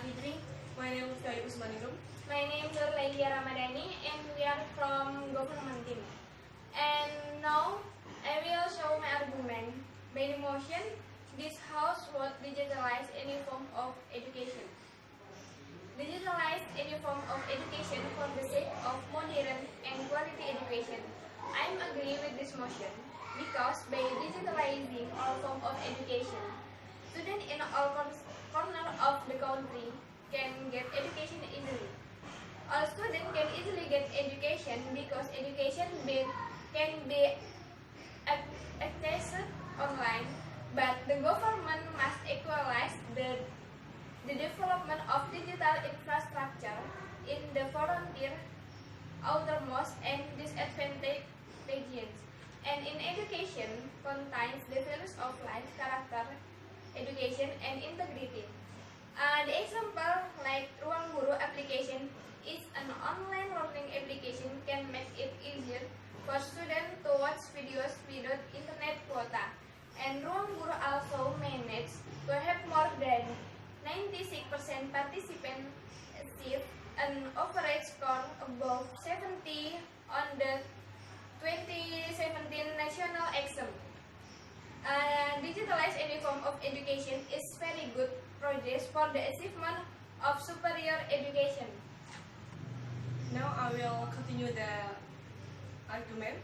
Fitri. My name is Lutfi Ayu K. My name is Nurlailia Ramadhani and we are from government team. And now I will show my argument. By the motion, this house would digitalize any form of education. Digitalize any form of education for the sake of modern and quality education. I am agree with this motion because by digitalizing all form of education, students in all corners of the country can get education easily. All students can easily get education because education can be accessed online, but the government must equalize the development of digital infrastructure in the frontier, outermost and disadvantaged regions. And in education contains the values of life, character, education, and integrity. The example like Ruang Guru application is an online learning application can make it easier for students to watch videos without internet quota. And Ruang Guru also managed to have more than 96% participants achieve an average score above 70 on the 2017 national exam. Digitalize any form of education is very good progress for the achievement of superior education. Now I will continue the argument.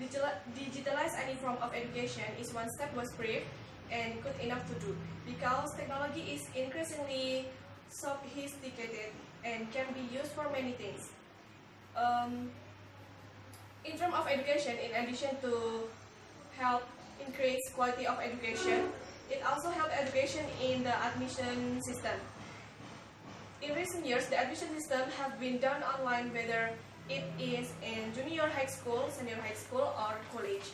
Digitalize any form of education is one step was brave and good enough to do because technology is increasingly sophisticated and can be used for many things. In terms of education, in addition to help increase quality of education, it also helps education in the admission system. In recent years, the admission system have been done online, whether it is in junior high school, senior high school, or college.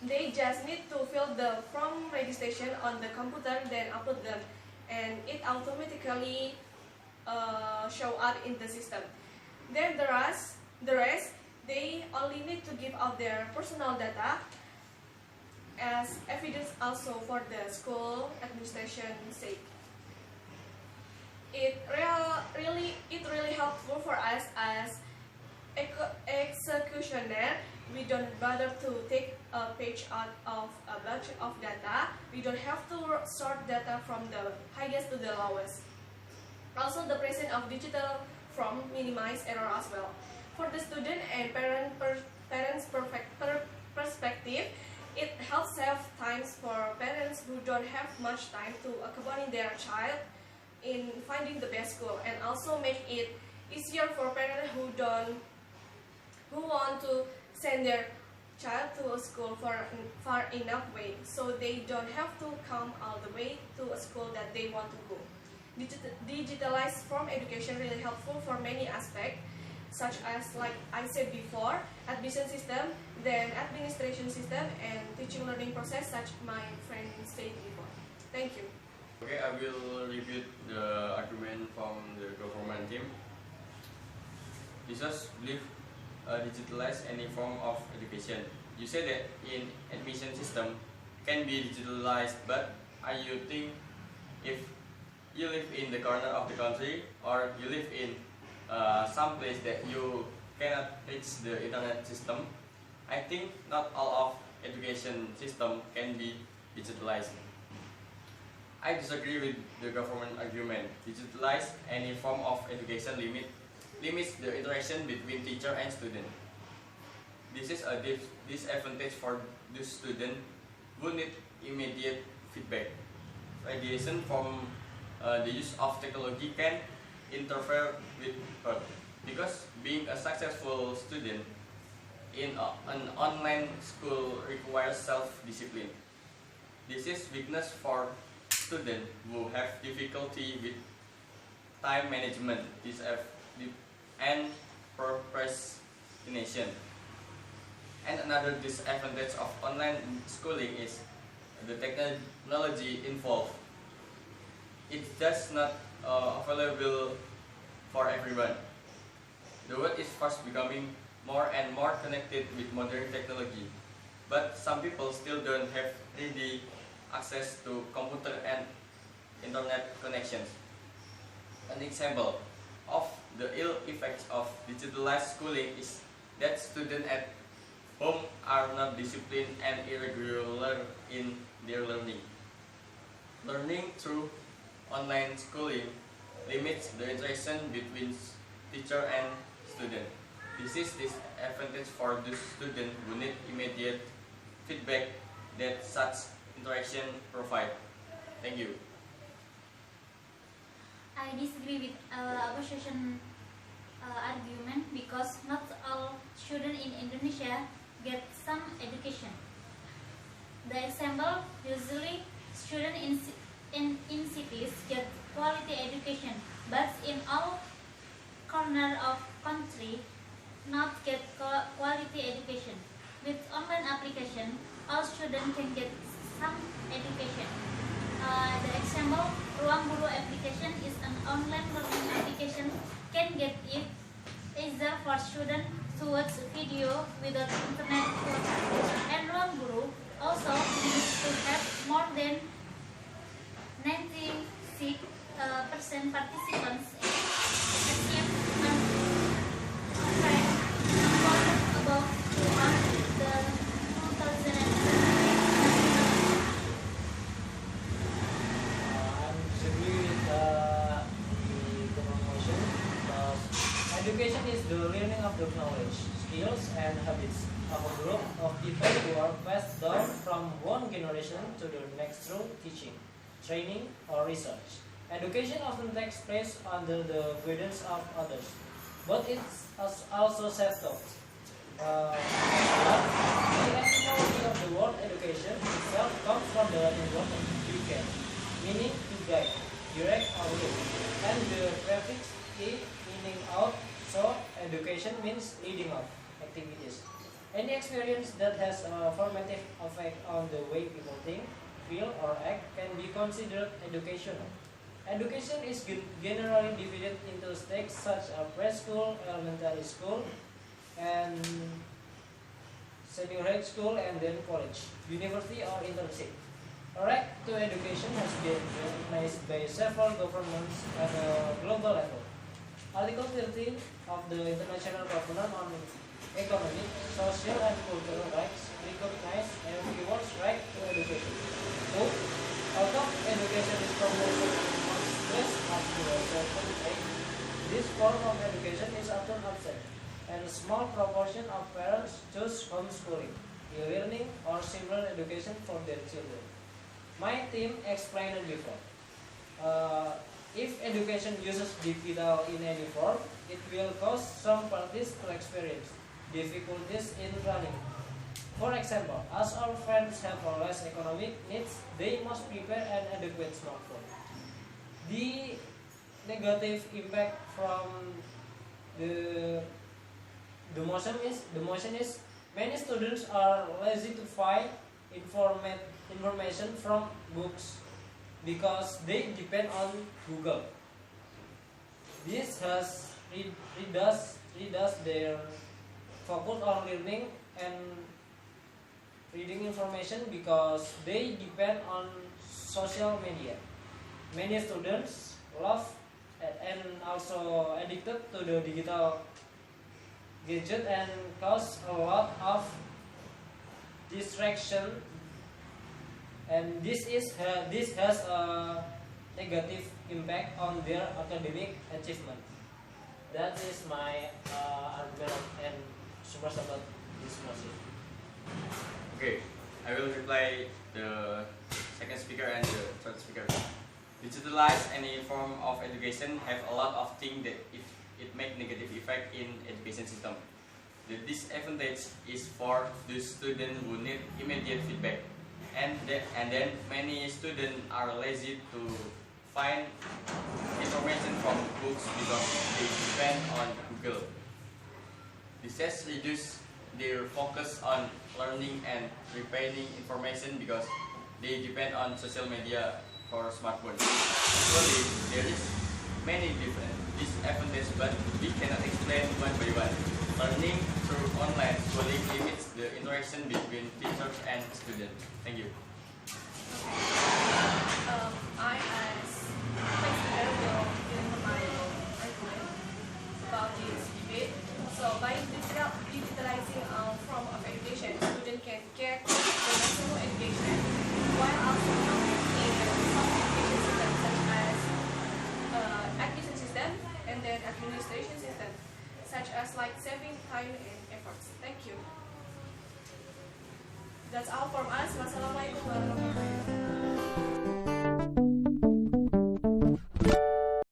They just need to fill the form registration on the computer, then upload them, and it automatically show up in the system. Then the rest, they only need to give out their personal data as evidence also for the school administration sake. It really helpful for us as executioner. We don't bother to take a page out of a bunch of data. We don't have to sort data from the highest to the lowest. Also, the presence of digital form minimize error as well. For the student and parents' perspective, it helps save times for parents who don't have much time to accompany their child in finding the best school, and also make it easier for parents who want to send their child to a school for far enough way, so they don't have to come all the way to a school that they want to go. Digitalized form education really helpful for many aspects, such as, like I said before, admission system, then administration system, and teaching learning process, such my friend said before. Thank you. Okay, I will repeat the argument from the government team. Jesus believe digitalize any form of education. You say that in admission system can be digitalized, but you think if you live in the corner of the country or you live in some place that you cannot reach the internet system, I think not all of education system can be digitalized. I disagree with the government argument. Digitalize any form of education limits the interaction between teacher and student. This is a disadvantage for the student who need immediate feedback. Radiation from the use of technology can interfere with her, because being a successful student in an online school requires self-discipline. This is weakness for students who have difficulty with time management and procrastination. And another disadvantage of online schooling is the technology involved. It's just not available for everyone. The world is fast becoming more and more connected with modern technology, but some people still don't have ready access to computer and internet connections. An example of the ill effects of digitalized schooling is that students at home are not disciplined and irregular in their learning. Learning through online schooling limits the interaction between teacher and student. This is disadvantage for those students who need immediate feedback that such interaction provide. Thank you. I disagree with opposition argument because not all students in Indonesia get some education. The example, usually students in cities get quality education, but in all corner of country not get quality education. With online application, all students can get some education. The example, Ruang Guru application is an online learning application can get it easier for students to watch video without internet quota. And Ruang Guru also needs to have more than 96% participants achieve rank above the 2000. Education is the learning of the knowledge, skills, and habits of a group of people who are passed down from one generation to the next through teaching, training, or research. Education often takes place under the guidance of others, but it's also self-taught. The etymology of the word education itself comes from the Latin word educare, meaning to guide, direct, or lead, and the prefix e meaning out. So, education means leading of activities. Any experience that has a formative effect on the way people think, feel, or act can be considered educational. Education is generally divided into stages such as preschool, elementary school, and senior high school, and then college, university, or internship. A right to education has been recognized by several governments at a global level. Article 13 of the International Covenant on Economic, Social, and Cultural Rights recognizes everyone's right to education. So, although education is promoted in most places up to a certain age, this form of education is often absent, and a small proportion of parents choose homeschooling, e-learning, or similar education for their children. My team explained it before. If education uses digital in any form, it will cause some parties to experience difficulties in running. For example, as our friends have less economic needs, they must prepare an adequate smartphone. The negative impact from the motion is many students are lazy to find information from books because they depend on Google. This has reduced their focus on learning and reading information because they depend on social media. Many students love and also addicted to the digital gadget and cause a lot of distraction, and this has a negative impact on their academic achievement. That is my argument and super about this motion. Okay, I will reply the second speaker and the third speaker. Digitalize any form of education have a lot of things that it make negative effect in education system. The disadvantage is for the student who need immediate feedback, and then many students are lazy to find information from books because they depend on Google. This has reduced their focus on learning and retaining information because they depend on social media for smartphones. Actually, there is many different disadvantages, but we cannot explain one by one. Learning through online schooling limits the interaction between teachers and students. Thank you. I as saving time and efforts. Thank you. That's all from us. Wassalamualaikum warahmatullahi wabarakatuh.